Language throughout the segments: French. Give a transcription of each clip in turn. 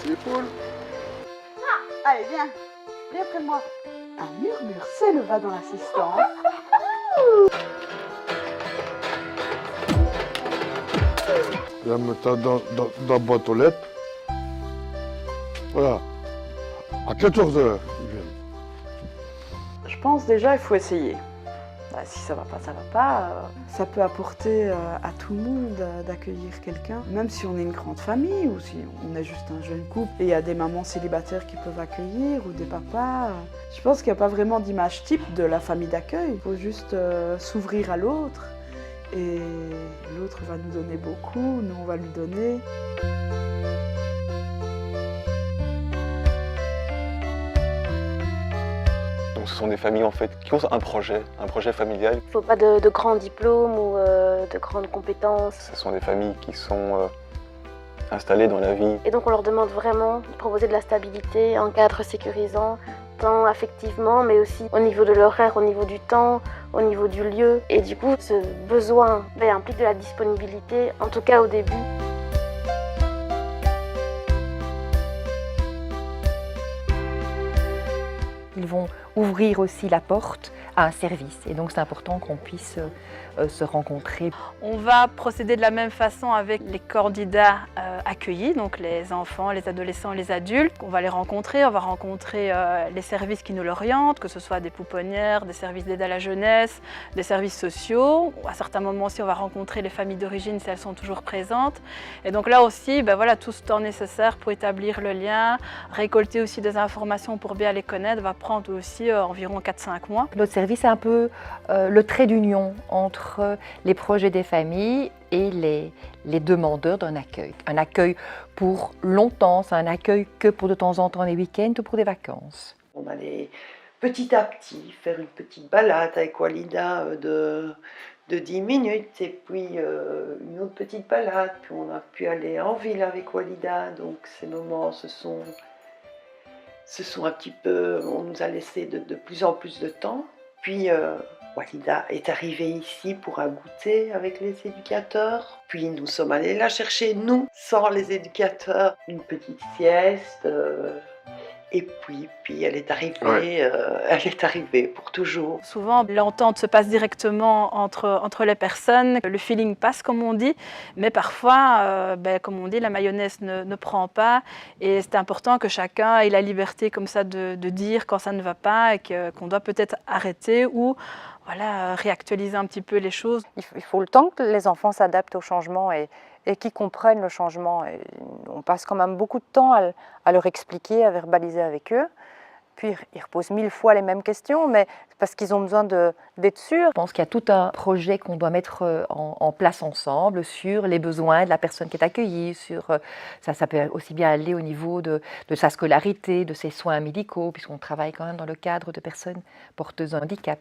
les poules. Allez, viens. Viens près de moi. Un murmure s'éleva dans l'assistance. La mettre dans la boîte aux lettres. Voilà. À 14 heures, ils viennent. Je pense déjà il faut essayer. Si ça va pas, ça va pas. Ça peut apporter à tout le monde d'accueillir quelqu'un, même si on est une grande famille ou si on est juste un jeune couple. Et il y a des mamans célibataires qui peuvent accueillir ou des papas. Je pense qu'il n'y a pas vraiment d'image type de la famille d'accueil. Il faut juste s'ouvrir à l'autre. Et l'autre va nous donner beaucoup, nous on va lui donner. Donc ce sont des familles en fait qui ont un projet familial. Il ne faut pas de grands diplômes ou de grandes compétences. Ce sont des familles qui sont installées dans la vie. Et donc on leur demande vraiment de proposer de la stabilité, un cadre sécurisant, tant affectivement, mais aussi au niveau de l'horaire, au niveau du temps, au niveau du lieu. Et du coup, ce besoin implique de la disponibilité, en tout cas au début. Ils vont ouvrir aussi la porte à un service. Et donc c'est important qu'on puisse se rencontrer. On va procéder de la même façon avec les candidats accueillis, donc les enfants, les adolescents, les adultes. On va les rencontrer, on va rencontrer les services qui nous l'orientent, que ce soit des pouponnières, des services d'aide à la jeunesse, des services sociaux. À certains moments aussi, on va rencontrer les familles d'origine si elles sont toujours présentes. Et donc là aussi, tout ce temps nécessaire pour établir le lien, récolter aussi des informations pour bien les connaître, va prendre aussi environ 4-5 mois. Notre service est un peu le trait d'union entre les projets des familles et les demandeurs d'un accueil. Un accueil pour longtemps, c'est un accueil que pour de temps en temps les week-ends ou pour des vacances. On allait petit à petit faire une petite balade avec Walida de 10 minutes et puis une autre petite balade. Puis on a pu aller en ville avec Walida, donc ces moments se sont un petit peu, on nous a laissé de plus en plus de temps. Puis Walida est arrivée ici pour un goûter avec les éducateurs. Puis nous sommes allés la chercher, nous, sans les éducateurs, une petite sieste. Et puis elle est arrivée pour toujours. Souvent, l'entente se passe directement entre les personnes, le feeling passe comme on dit, mais parfois, comme on dit, la mayonnaise ne prend pas et c'est important que chacun ait la liberté comme ça de dire quand ça ne va pas et qu'on doit peut-être arrêter ou réactualiser un petit peu les choses. Il faut le temps que les enfants s'adaptent au changement et qu'ils comprennent le changement. Et on passe quand même beaucoup de temps à leur expliquer, à verbaliser avec eux. Puis ils reposent 1000 fois les mêmes questions, mais parce qu'ils ont besoin d'être sûrs. Je pense qu'il y a tout un projet qu'on doit mettre en place ensemble sur les besoins de la personne qui est accueillie. Ça peut aussi bien aller au niveau de sa scolarité, de ses soins médicaux, puisqu'on travaille quand même dans le cadre de personnes porteuses de handicap.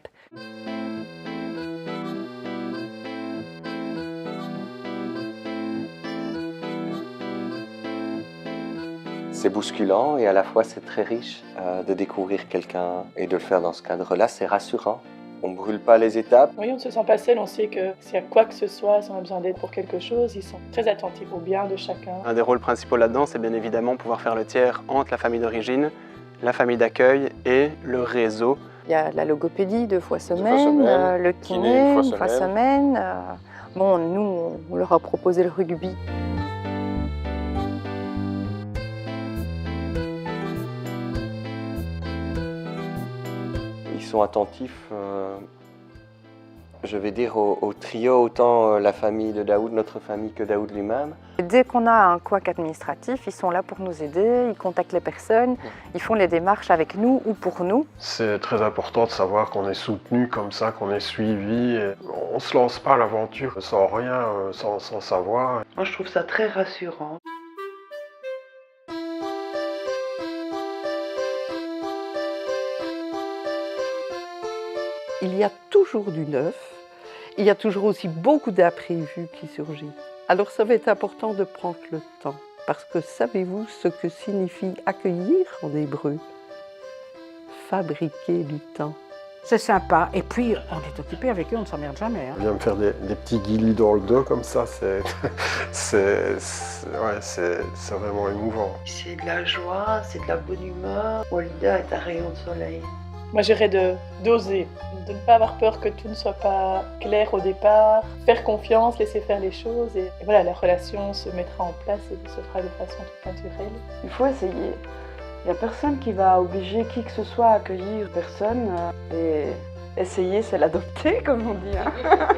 C'est bousculant et à la fois c'est très riche de découvrir quelqu'un et de le faire dans ce cadre-là, c'est rassurant. On ne brûle pas les étapes. Oui, on ne se sent pas seul, on sait que s'il y a quoi que ce soit, si on a besoin d'aide pour quelque chose, ils sont très attentifs au bien de chacun. Un des rôles principaux là-dedans, c'est bien évidemment pouvoir faire le tiers entre la famille d'origine, la famille d'accueil et le réseau. Il y a la logopédie 2 fois semaine, le kiné 1 fois semaine. Nous, on leur a proposé le rugby. Ils sont attentifs, je vais dire, au trio, autant la famille de Daoud, notre famille, que Daoud lui-même. Dès qu'on a un couac administratif, ils sont là pour nous aider, ils contactent les personnes, ils font les démarches avec nous ou pour nous. C'est très important de savoir qu'on est soutenu comme ça, qu'on est suivi. On ne se lance pas à l'aventure sans rien, sans savoir. Moi je trouve ça très rassurant. Il y a toujours du neuf, il y a toujours aussi beaucoup d'imprévus qui surgissent. Alors ça va être important de prendre le temps, parce que savez-vous ce que signifie accueillir en hébreu? Fabriquer du temps. C'est sympa. Et puis, on est occupé avec eux, on ne s'emmerde jamais. Hein. On vient me faire des petits guilis dans le dos comme ça, c'est vraiment émouvant. C'est de la joie, c'est de la bonne humeur. Walida est un rayon de soleil. Moi, j'irais d'oser, de ne pas avoir peur que tout ne soit pas clair au départ, faire confiance, laisser faire les choses et voilà, la relation se mettra en place et se fera de façon tout naturelle. Il faut essayer. Il n'y a personne qui va obliger qui que ce soit à accueillir personne et essayer, c'est l'adopter, comme on dit. Hein.